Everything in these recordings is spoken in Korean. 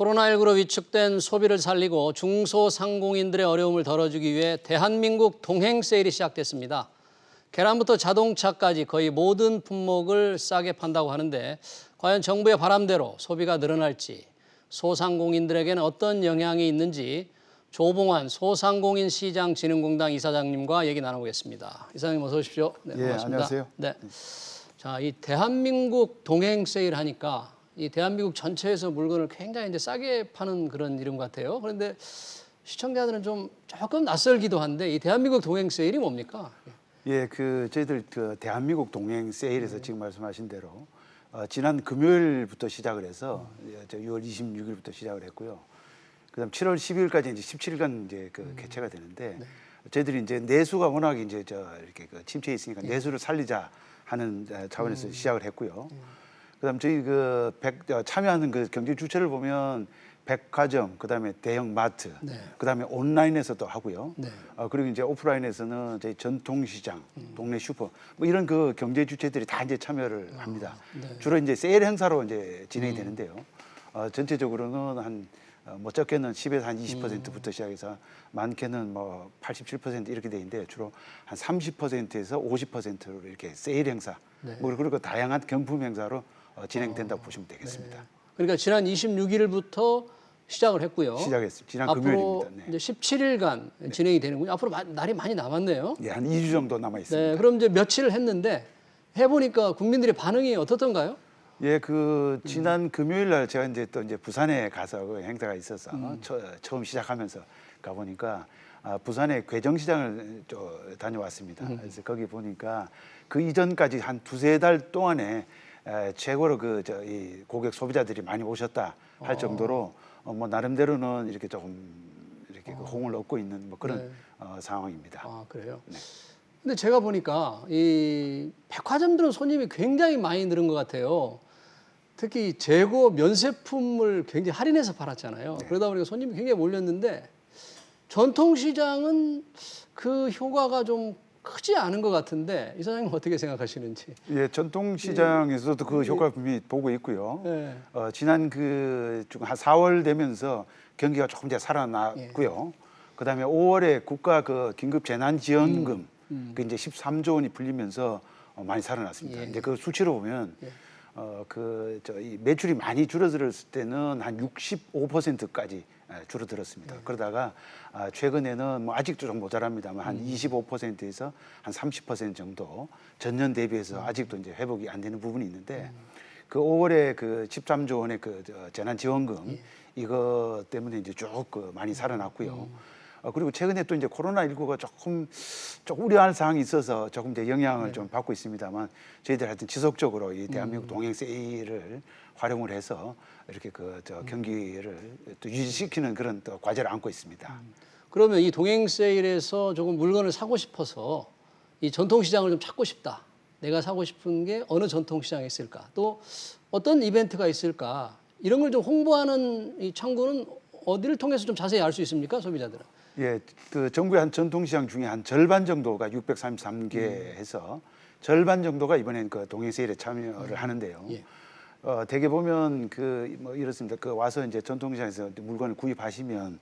코로나19로 위축된 소비를 살리고 중소상공인들의 어려움을 덜어주기 위해 대한민국 동행 세일이 시작됐습니다. 계란부터 자동차까지 거의 모든 품목을 싸게 판다고 하는데 과연 정부의 바람대로 소비가 늘어날지, 소상공인들에게는 어떤 영향이 있는지 조봉환 소상공인시장진흥공단 이사장님과 얘기 나눠보겠습니다. 이사장님 어서 오십시오. 네, 반갑습니다. 안녕하세요. 네. 자, 이 대한민국 동행 세일 하니까 이 대한민국 전체에서 물건을 굉장히 이제 싸게 파는 그런 이름 같아요. 그런데 시청자들은 좀 조금 낯설기도 한데 이 대한민국 동행 세일이 뭡니까? 예, 저희들 대한민국 동행 세일에서 지금 말씀하신 대로 지난 금요일부터 시작을 해서 6월 26일부터 시작을 했고요. 그다음 7월 12일까지 이제 17일간 이제 개최가 되는데 저희들이 이제 내수가 워낙 이제 이렇게 침체해 있으니까 내수를 살리자 하는 차원에서 시작을 했고요. 그다음 저희 참여하는 경제 주체를 보면 백화점, 그다음에 대형 마트, 그다음에 온라인에서도 하고요. 그리고 이제 오프라인에서는 저희 전통시장, 동네 슈퍼 뭐 이런 경제 주체들이 다 이제 참여를 합니다. 주로 이제 세일 행사로 이제 진행이 되는데요. 전체적으로는 한 적게는 10에서 한 20%부터 시작해서 많게는 87% 이렇게 돼 있는데 주로 한 30%에서 50%로 이렇게 세일 행사, 그리고 다양한 경품 행사로 진행된다고 보시면 되겠습니다. 네. 그러니까 지난 26일부터 시작을 했고요. 시작했습니다. 지난 앞으로 금요일입니다. 이제 17일간 진행이 되는군요. 앞으로 날이 많이 남았네요. 네, 한 2주 정도 남아 있습니다. 네, 그럼 이제 며칠을 했는데 해보니까 국민들의 반응이 어떻던가요? 예, 지난 금요일 날 제가 이제 부산에 가서 행사가 있어서 처음 시작하면서 가보니까 부산의 괴정시장을 다녀왔습니다. 그래서 거기 보니까 그 이전까지 한 두세 달 동안에 최고로 이 고객 소비자들이 많이 오셨다 할 정도로 나름대로는 이렇게 조금 이렇게 호응을 얻고 있는 그런 상황입니다. 아, 그래요? 네. 근데 제가 보니까 이 백화점들은 손님이 굉장히 많이 늘은 것 같아요. 특히 재고 면세품을 굉장히 할인해서 팔았잖아요. 그러다 보니까 손님이 굉장히 몰렸는데 전통시장은 그 효과가 좀 크지 않은 것 같은데 이 사장님 어떻게 생각하시는지? 예, 전통시장에서도 그 효과를 분명히 보고 있고요. 네. 지난 한 4월 되면서 경기가 조금 이제 살아났고요. 그다음에 5월에 국가 긴급 재난지원금 이제 13조 원이 풀리면서 많이 살아났습니다. 이제 그 수치로 보면 이 매출이 많이 줄어들었을 때는 한 65%까지 줄어들었습니다. 그러다가 최근에는 아직도 좀 모자랍니다만 한 25%에서 한 30% 정도 전년 대비해서 아직도 이제 회복이 안 되는 부분이 있는데 5월에 13조 원의 재난지원금 이거 때문에 이제 쭉 많이 살아났고요. 그리고 최근에 또 이제 코로나19가 조금 우려할 사항이 있어서 조금 이제 영향을 좀 받고 있습니다만 저희들 하여튼 지속적으로 이 대한민국 동행 세일을 활용을 해서 이렇게 경기를 또 유지시키는 그런 또 과제를 안고 있습니다. 그러면 이 동행 세일에서 조금 물건을 사고 싶어서 이 전통시장을 좀 찾고 싶다. 내가 사고 싶은 게 어느 전통시장에 있을까? 또 어떤 이벤트가 있을까? 이런 걸 좀 홍보하는 이 창구는 어디를 통해서 좀 자세히 알 수 있습니까? 소비자들은. 예, 전국의 한 전통시장 중에 한 절반 정도가 633개에서 절반 정도가 이번엔 동행 세일에 참여를 하는데요. 대개 보면 이렇습니다. 와서 이제 전통시장에서 물건을 구입하시면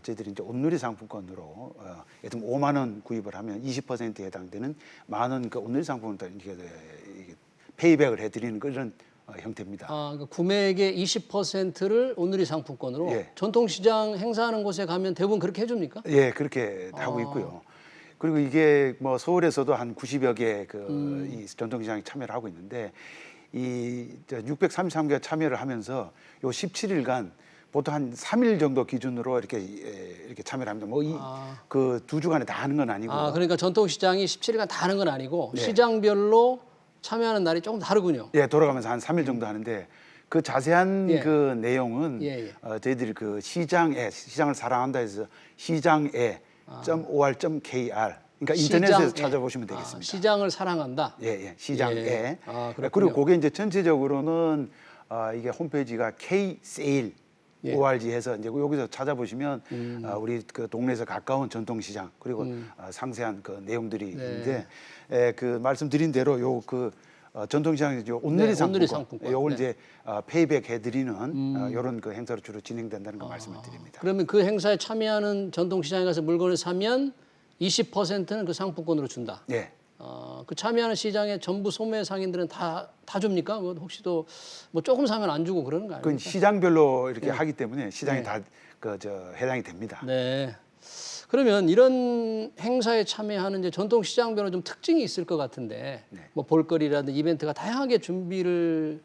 저희들이 이제 온누리 상품권으로 예를 들면 5만 원 구입을 하면 20%에 해당되는 10,000원 온누리 상품을 이렇게 페이백을 해드리는 그런 형태입니다. 그러니까 구매액의 20%를 온누리 상품권으로 전통시장 행사하는 곳에 가면 대부분 그렇게 해줍니까? 예, 그렇게 하고 있고요. 그리고 이게 서울에서도 한 90여 개 이 전통시장에 참여를 하고 있는데 이 633개가 참여를 하면서 요 17일간 보통 한 3일 정도 기준으로 이렇게 참여를 합니다. 그 2주간에 다 하는 건 아니고. 그러니까 전통시장이 17일간 다 하는 건 아니고 시장별로 참여하는 날이 조금 다르군요. 예, 돌아가면서 한 3일 정도 하는데 그 자세한 내용은 저희들이 시장을 사랑한다 해서 시장에.or.kr 그러니까 인터넷에서 찾아보시면 되겠습니다. 시장을 사랑한다. 예, 시장에. 그리고 그게 이제 전체적으로는 이게 홈페이지가 K-Sale org 해서 이제 여기서 찾아보시면 우리 동네에서 가까운 전통시장 그리고 상세한 내용들이 있는데 말씀드린 대로 전통시장에서 온누리 네, 상품권, 온누리 상품권. 요걸 네. 이제 페이백 해드리는 이런 그 행사로 주로 진행된다는 거 말씀을 드립니다. 그러면 그 행사에 참여하는 전통시장에 가서 물건을 사면 20%는 그 상품권으로 준다. 네. 그 참여하는 시장의 전부 소매 상인들은 다 줍니까? 뭐 혹시 또 뭐 조금 사면 안 주고 그러는 거 그건 아닙니까? 시장별로 이렇게 하기 때문에 시장에 네. 다 해당이 됩니다. 네. 그러면 이런 행사에 참여하는 이제 전통시장별로 좀 특징이 있을 것 같은데 네. 뭐 볼거리라든지 이벤트가 다양하게 준비를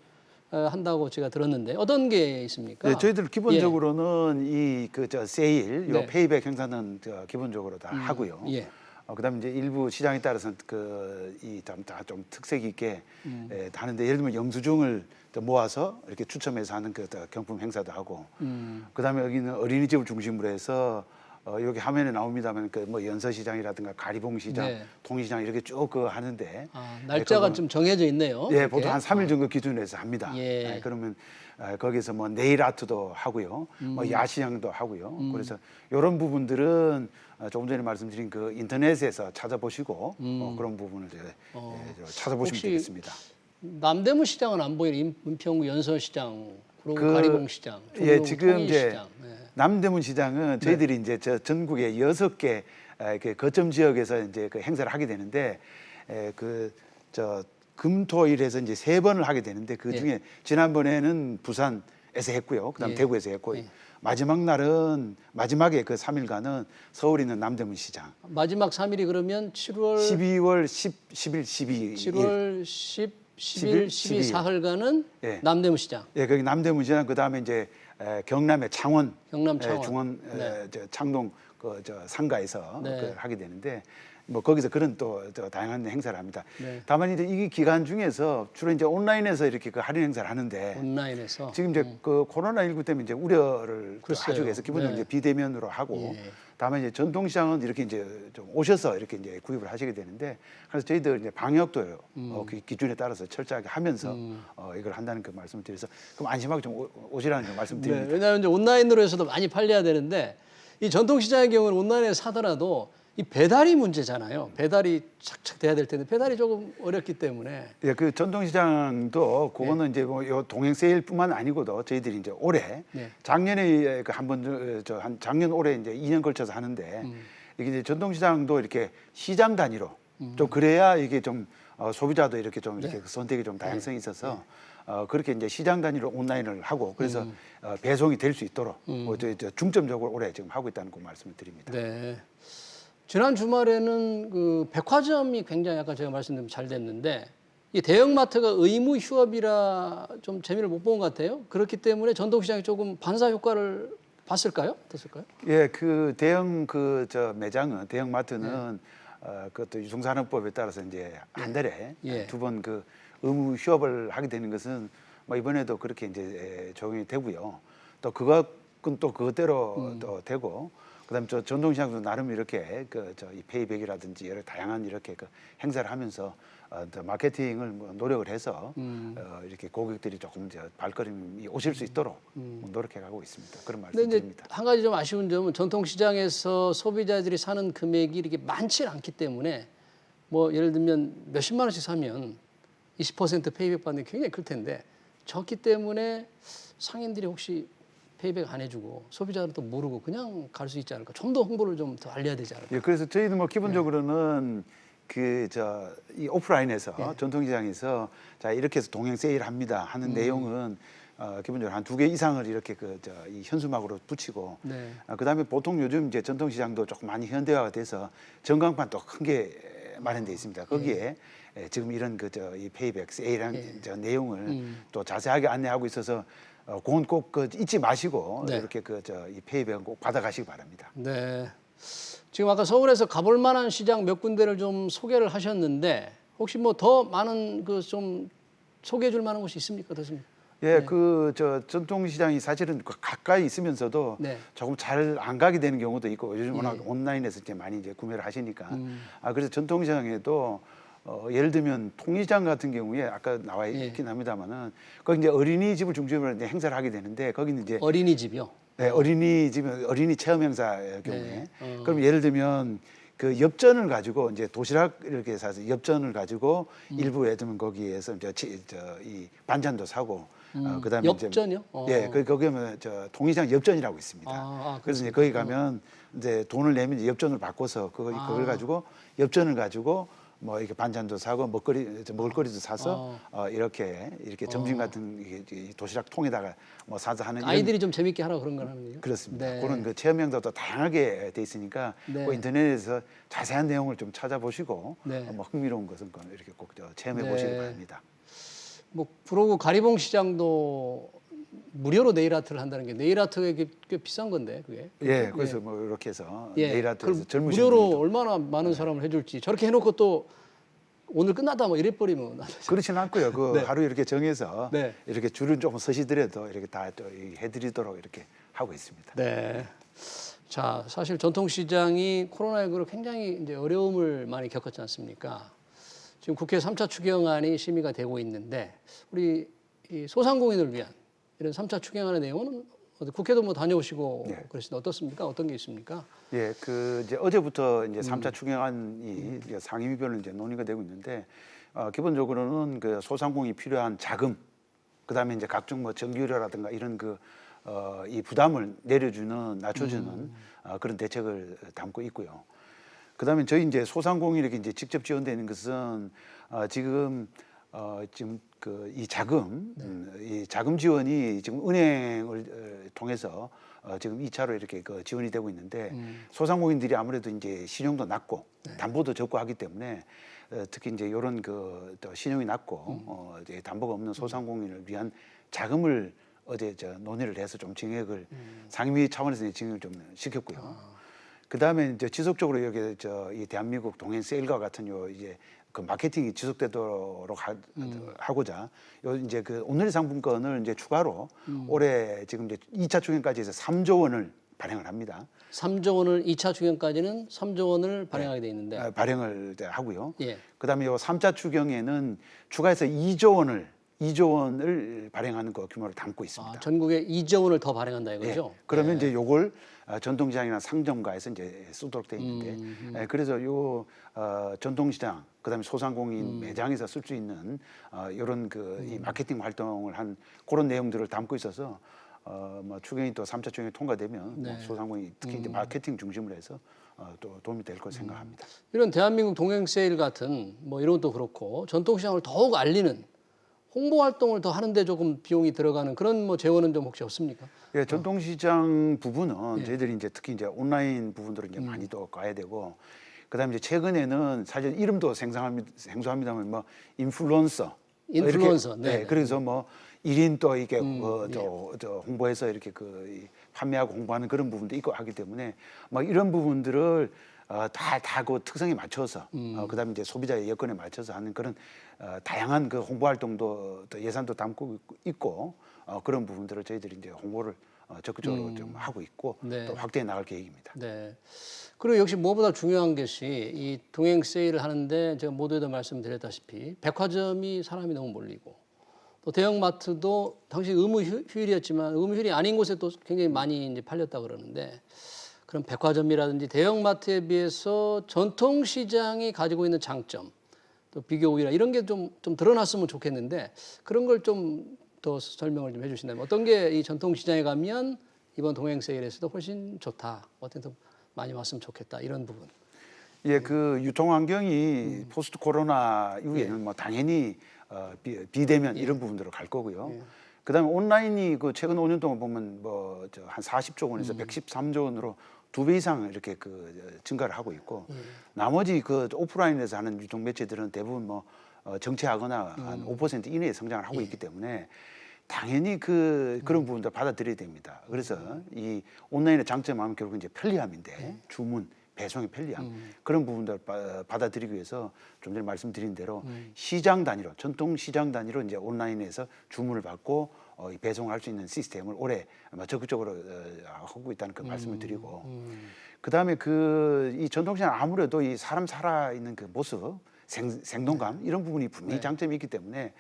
한다고 제가 들었는데 어떤 게 있습니까? 네, 저희들 기본적으로는 이 세일, 요 네. 페이백 행사는 기본적으로 다 하고요. 예. 그다음에 이제 일부 시장에 따라서는 좀 특색 있게 하는데 예를 들면 영수증을 모아서 이렇게 추첨해서 하는 그 경품 행사도 하고, 그다음에 여기는 어린이집을 중심으로 해서 여기 화면에 나옵니다만 그 뭐 연서시장이라든가 가리봉시장, 네. 통시장 이렇게 쭉 하는데 날짜가 그건- 좀 정해져 있네요. 예, 이렇게. 보통 한 3일 정도 기준으로 해서 합니다. 예. 그러면 거기서 뭐 네일 아트도 하고요, 뭐 야시장도 하고요. 그래서 이런 부분들은 조금 전에 말씀드린 그 인터넷에서 찾아보시고 그런 부분을 찾아보시면 혹시 되겠습니다. 남대문 시장은 안 보이는 은평구 연서시장, 그리고 그- 가리봉시장, 예, 종로 지금 이제 통일시장. 네. 남대문 시장은 저희들이 이제 전국에 6개 거점 지역에서 이제 그 행사를 하게 되는데 금토일에서 이제 3번을 하게 되는데 그 중에 지난번에는 부산에서 했고요. 그다음 예. 대구에서 했고 예. 마지막에 그 3일간은 서울에 있는 남대문 시장. 마지막 3일이 그러면 7월 12월 10일, 12일. 7월 10, 11, 12 사흘간은 예. 남대문 시장. 예, 거기 남대문 시장 그다음에 이제 경남의 창원, 경남 창원. 중원 네. 창동 상가에서 네. 그걸 하게 되는데 뭐 거기서 그런 또 다양한 행사를 합니다. 네. 다만 이제 이 기간 중에서 주로 이제 온라인에서 이렇게 그 할인 행사를 하는데 온라인에서 지금 이제 그 코로나19 때문에 이제 우려를 글쎄요. 가지고 해서 기본적으로 네. 이제 비대면으로 하고 예. 다만 이제 전통시장은 이렇게 이제 좀 오셔서 이렇게 이제 구입을 하시게 되는데 그래서 저희들 이제 방역도 그 기준에 따라서 철저하게 하면서 이걸 한다는 그 말씀을 드려서 그럼 안심하고 좀 오시라는 좀 네, 말씀드립니다. 왜냐하면 이제 온라인으로 해서도 많이 팔려야 되는데 이 전통시장의 경우는 온라인에서 사더라도 이 배달이 문제잖아요. 배달이 착착 돼야 될 텐데 배달이 조금 어렵기 때문에 예, 그 전통시장도 그거는 이제 뭐 요 동행 세일뿐만 아니고도 저희들이 이제 올해 네. 작년에 그 한번 작년 올해 이제 2년 걸쳐서 하는데 이게 이제 전통시장도 이렇게 시장 단위로 좀 그래야 이게 좀 소비자도 이렇게 좀 이렇게 선택이 좀 다양성이 있어서 그렇게 이제 시장 단위로 온라인을 하고 그래서 배송이 될 수 있도록 중점적으로 올해 지금 하고 있다는 그 말씀을 드립니다. 네. 지난 주말에는 그 백화점이 굉장히 아까 제가 말씀드린 잘 됐는데 이 대형마트가 의무 휴업이라 좀 재미를 못 본 것 같아요. 그렇기 때문에 전통시장이 조금 반사 효과를 봤을까요? 어땠을까요? 예, 그 대형 매장은 대형 마트는 그것도 유통산업법에 따라서 이제 한 달에 예. 2번 그 의무 휴업을 하게 되는 것은 뭐 이번에도 그렇게 이제 적용이 되고요. 또 그것은 또 그것대로 또 되고 그다음에 전통시장도 나름 이렇게 이 페이백이라든지 여러 다양한 이렇게 그 행사를 하면서 또 마케팅을 뭐 노력을 해서 이렇게 고객들이 조금 발걸음이 오실 수 있도록 노력해 가고 있습니다. 그런 근데 이제 말씀드립니다. 한 가지 좀 아쉬운 점은 전통시장에서 소비자들이 사는 금액이 이렇게 많지 않기 때문에 뭐 예를 들면 몇십만 원씩 사면 20% 페이백 받는 게 굉장히 클 텐데 적기 때문에 상인들이 혹시 페이백 안 해주고 소비자는 또 모르고 그냥 갈 수 있지 않을까? 좀 더 홍보를 좀 더 알려야 되지 않을까? 예, 그래서 저희는 뭐 기본적으로는 이 오프라인에서 전통시장에서 자 이렇게 해서 동행 세일합니다 하는 내용은 기본적으로 한 2개 이상을 이렇게 이 현수막으로 붙이고 네. 그다음에 보통 요즘 이제 전통시장도 조금 많이 현대화가 돼서 전광판 또 큰 게 마련돼 있습니다. 거기에 지금 이런 이 페이백 세일한 내용을 또 자세하게 안내하고 있어서 그건 꼭 잊지 마시고 네. 이렇게 이 페이백은 꼭 받아가시기 바랍니다. 네. 지금 아까 서울에서 가볼 만한 시장 몇 군데를 좀 소개를 하셨는데 혹시 뭐 더 많은 그 좀 소개해 줄 만한 곳이 있습니까? 어떻습니까? 예, 전통시장이 사실은 가까이 있으면서도 네. 조금 잘 안 가게 되는 경우도 있고 요즘 워낙 온라인에서 이제 많이 이제 구매를 하시니까 그래서 전통시장에도 예를 들면 통일장 같은 경우에 아까 나와 있긴 합니다만은 거기 이제 어린이집을 중심으로 이제 행사를 하게 되는데 거기는 이제 어린이집이요. 어린이집 어린이 체험 행사의 경우에 그럼 예를 들면 그 엽전을 가지고 이제 도시락 이렇게 사서 엽전을 가지고 일부 예를 들면 거기에서 이제 이 반찬도 사고 그다음에 엽전이요? 예, 거기 면 저 통일시장 엽전이라고 있습니다. 그래서 이제 거기 가면 이제 돈을 내면 이제 엽전을 바꿔서 그걸 가지고 엽전을 가지고 뭐 이렇게 반찬도 사고 먹을거리도 사서 이렇게 점심 같은 이 도시락 통에다가 뭐 사서 하는 아이들이 좀 재밌게 하라고 그런 걸 하는 거예요? 그렇습니다. 네. 그런 그 체험형도 또 다양하게 돼 있으니까 네. 그 인터넷에서 자세한 내용을 좀 찾아보시고 네. 뭐 흥미로운 것은 이렇게 꼭 체험해 네. 보시기 바랍니다. 뭐 부로구 가리봉 시장도 무료로 네일 아트를 한다는 게 네일 아트가 꽤 비싼 건데 그게. 예, 그래서 뭐 이렇게 해서 예. 네일 아트에서 젊으신 무료로 분들도 얼마나 많은 사람을 해줄지 저렇게 해놓고 또 오늘 끝나다 뭐 이래버리면 그렇지는 않고요. 그 네. 하루 이렇게 정해서 네. 이렇게 줄은 조금 서시더라도 이렇게 다 또 해드리도록 이렇게 하고 있습니다. 네. 자, 사실 전통시장이 코로나19로 굉장히 이제 어려움을 많이 겪었지 않습니까? 지금 국회 3차 추경안이 심의가 되고 있는데 우리 이 소상공인을 위한 이런 3차 추경안의 내용은 국회도 뭐 다녀오시고 네. 그러시는데 어떻습니까? 어떤 게 있습니까? 예, 그 이제 어제부터 이제 3차 추경안이 이제 상임위별로 이제 논의가 되고 있는데 기본적으로는 그 소상공인이 필요한 자금, 그다음에 이제 각종 뭐 전기료라든가 이런 이 부담을 낮춰주는 그런 대책을 담고 있고요. 그다음에 저희 이제 소상공인에게 이제 직접 지원되는 것은 지금 이 자금 지원이 지금 은행을 통해서 지금 2차로 이렇게 지원이 되고 있는데 소상공인들이 아무래도 이제 신용도 낮고 담보도 적고 하기 때문에 특히 이제 이런 또 신용이 낮고 이제 담보가 없는 소상공인을 위한 자금을 어제 논의를 해서 좀 증액을 상임위 차원에서 증액을 좀 시켰고요. 그 다음에 이제 지속적으로 여기 이 대한민국 동행 세일과 같은 이제 그 마케팅이 지속되도록 하고자 이제 그 온누리 상품권을 이제 추가로 올해 지금 이제 2차 추경까지 해서 3조 원을 발행을 합니다. 3조 원을 2차 추경까지는 3조 원을 발행하게 돼 있는데 발행을 하고요. 예. 그다음에 요 3차 추경에는 추가해서 2조 원을 발행하는 그 규모를 담고 있습니다. 전국에 2조 원을 더 발행한다 이거죠? 예. 그러면 이제 요걸 전통시장이나 상점가에서 이제 쓰도록 돼 있는데 그래서 요 전통시장 그다음에 소상공인 매장에서 쓸 수 있는 이런 이 마케팅 활동을 한 그런 내용들을 담고 있어서 뭐 추경이 또 3차 추경이 통과되면 뭐 소상공인 특히 이제 마케팅 중심으로 해서 또 도움이 될 거 생각합니다. 이런 대한민국 동행 세일 같은 뭐 이런 것도 그렇고 전통시장을 더욱 알리는 홍보 활동을 더 하는데 조금 비용이 들어가는 그런 뭐 재원은 좀 혹시 없습니까? 예, 전통시장 부분은 저희들이 이제 특히 이제 온라인 부분들을 이제 많이 또 가야 되고, 그다음에 이제 최근에는 사실 이름도 생소합니다만 뭐 인플루언서, 네. 그래서 뭐 1인 또 이게 저 홍보해서 이렇게 판매하고 홍보하는 그런 부분도 있고 하기 때문에 막 이런 부분들을 다 그 특성에 맞춰서 그다음에 이제 소비자의 여건에 맞춰서 하는 그런 다양한 그 홍보 활동도 또 예산도 담고 있고 그런 부분들을 저희들이 이제 홍보를 적극적으로 좀 하고 있고 네. 또 확대해 나갈 계획입니다. 네. 그리고 역시 무엇보다 중요한 것이 이 동행 세일을 하는데 제가 모두에도 말씀드렸다시피 백화점이 사람이 너무 몰리고 또 대형마트도 당시 의무 휴일이었지만 의무 휴일이 아닌 곳에 또 굉장히 많이 이제 팔렸다 그러는데 그런 백화점이라든지 대형마트에 비해서 전통시장이 가지고 있는 장점 또 비교 우위라 이런 게 좀 드러났으면 좋겠는데 그런 걸 좀 더 설명을 좀 해주신다면 어떤 게 이 전통시장에 가면 이번 동행 세일에서도 훨씬 좋다, 어떤 더 많이 왔으면 좋겠다 이런 부분. 예, 그 유통 환경이 포스트 코로나 이후에는 뭐 당연히 비대면 이런 부분들로 갈 거고요. 그다음에 온라인이 그 최근 5년 동안 보면 뭐 한 40조 원에서 113조 원으로 2배 이상 이렇게 증가를 하고 있고 나머지 오프라인에서 하는 유통 매체들은 대부분 뭐 정체하거나 한 5% 이내에 성장을 하고 있기 때문에 당연히 그런 부분들 받아들여야 됩니다. 그래서 이 온라인의 장점은 결국 이제 편리함인데 주문, 배송의 편리함 그런 부분들 받아들이기 위해서 좀 전에 말씀드린 대로 시장 단위로 전통 시장 단위로 이제 온라인에서 주문을 받고 배송할 수 있는 시스템을 올해 아마 적극적으로 하고 있다는 그 말씀을 드리고 그다음에 이 전통시장 아무래도 이 사람 살아 있는 그 모습 생동감 이런 부분이 분명히 장점이 있기 때문에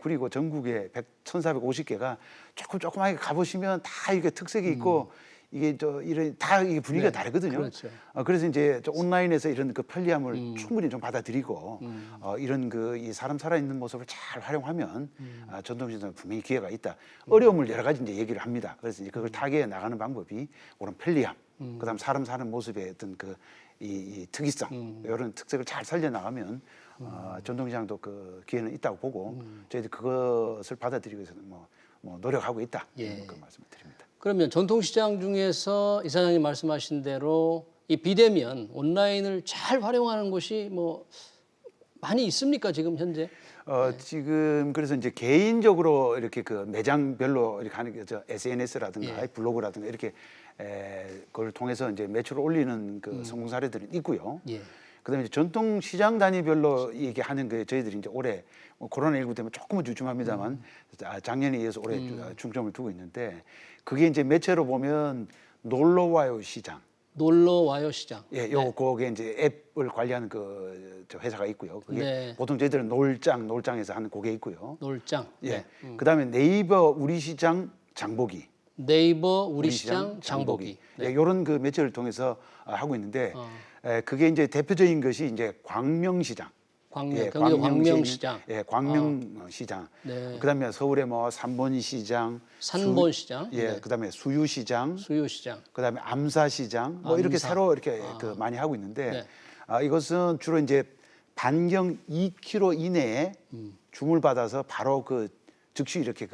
그리고 전국에 1,450개가 조그맣게 가보시면 다 이게 특색이 있고 이게 이런 다 이게 분위기가 다르거든요. 그렇죠. 그래서 이제 온라인에서 이런 그 편리함을 충분히 좀 받아들이고 이런 이 사람 살아있는 모습을 잘 활용하면 전통시장은 분명히 기회가 있다. 어려움을 여러 가지 이제 얘기를 합니다. 그래서 이제 그걸 타개해 나가는 방법이 그런 편리함, 그다음 사람 사는 모습의 어떤 이 특이성 이런 특색을 잘 살려 나가면 전통시장도 그 기회는 있다고 보고 저희들 그것을 받아들이기 위해서는 뭐 노력하고 있다. 예. 그 말씀을 드립니다. 그러면 전통시장 중에서 이사장님 말씀하신 대로 이 비대면 온라인을 잘 활용하는 곳이 뭐 많이 있습니까 지금 현재? 지금 그래서 이제 개인적으로 이렇게 그 매장별로 이렇게 하는 게 SNS라든가 예. 블로그라든가 이렇게 그걸 통해서 이제 매출을 올리는 그 성공 사례들이 있고요. 예. 그다음에 이제 전통 시장 단위별로 얘기하는 게 저희들이 이제 올해 코로나19 때문에 조금은 주춤합니다만 작년에 이어서 올해 중점을 두고 있는데 그게 이제 매체로 보면 놀러 와요 시장. 놀러 와요 시장. 예, 거기에 이제 앱을 관리하는 저 회사가 있고요. 그게 네. 보통 저희들은 놀장에서 하는 그게 있고요. 놀장. 예. 그다음에 네이버 우리 시장 장보기. 네이버 우리 시장 장보기. 예, 이런 그 매체를 통해서 하고 있는데 그게 이제 대표적인 것이 이제 광명시장. 경기도 광명시장. 예, 광명시장. 네. 그다음에 서울에 뭐 산본시장, 산본시장. 예, 그다음에 수유시장, 수유시장. 그다음에 암사시장 뭐 이렇게 새로 이렇게 그 많이 하고 있는데 네. 이것은 주로 이제 반경 2km 이내에 주문을 받아서 바로 그 즉시 이렇게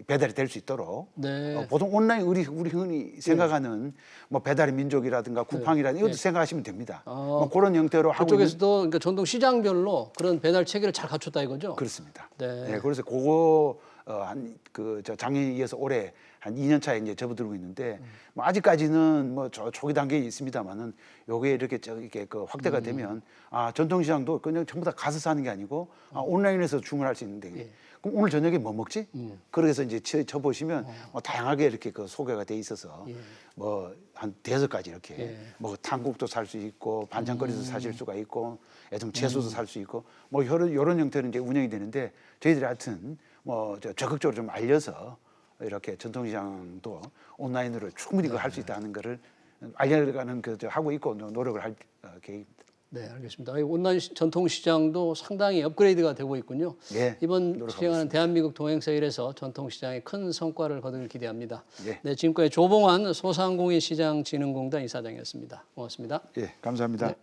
배달이 될 수 있도록 네. 보통 온라인 우리 흔히 생각하는 뭐 배달의 민족이라든가 쿠팡이라든가 이것도 생각하시면 됩니다. 뭐 그런 형태로 하고 있는 그쪽에서도 그러니까 전통 시장별로 그런 배달 체계를 잘 갖췄다 이거죠? 그렇습니다. 네. 네, 그래서 그거 저 작년에 이어서 올해 한 2년 차에 이제 접어들고 있는데 뭐 아직까지는 뭐 초기 단계에 있습니다만은 요게 이렇게 이렇게 그 확대가 되면 전통시장도 그냥 전부 다 가서 사는 게 아니고 온라인에서 주문할 수 있는데 그럼 오늘 저녁에 뭐 먹지? 그래서 이제 쳐 보시면 뭐 다양하게 이렇게 그 소개가 돼 있어서 뭐 한 5가지 이렇게 뭐 탕국도 살 수 있고 반찬거리도 사실 수가 있고 애좀 채소도 살 수 있고 뭐 이런 형태로 이제 운영이 되는데 저희들이 하여튼 뭐 적극적으로 좀 알려서 이렇게 전통시장도 온라인으로 충분히 할 수 있다는 거를 알려가는 하고 있고 노력을 할 계획입니다. 네, 알겠습니다. 온라인 전통시장도 상당히 업그레이드가 되고 있군요. 예, 이번 시행하는 대한민국 동행세일에서 전통시장의 큰 성과를 거두길 기대합니다. 예. 네, 지금까지 조봉환 소상공인시장진흥공단 이사장이었습니다. 고맙습니다. 예, 감사합니다. 네.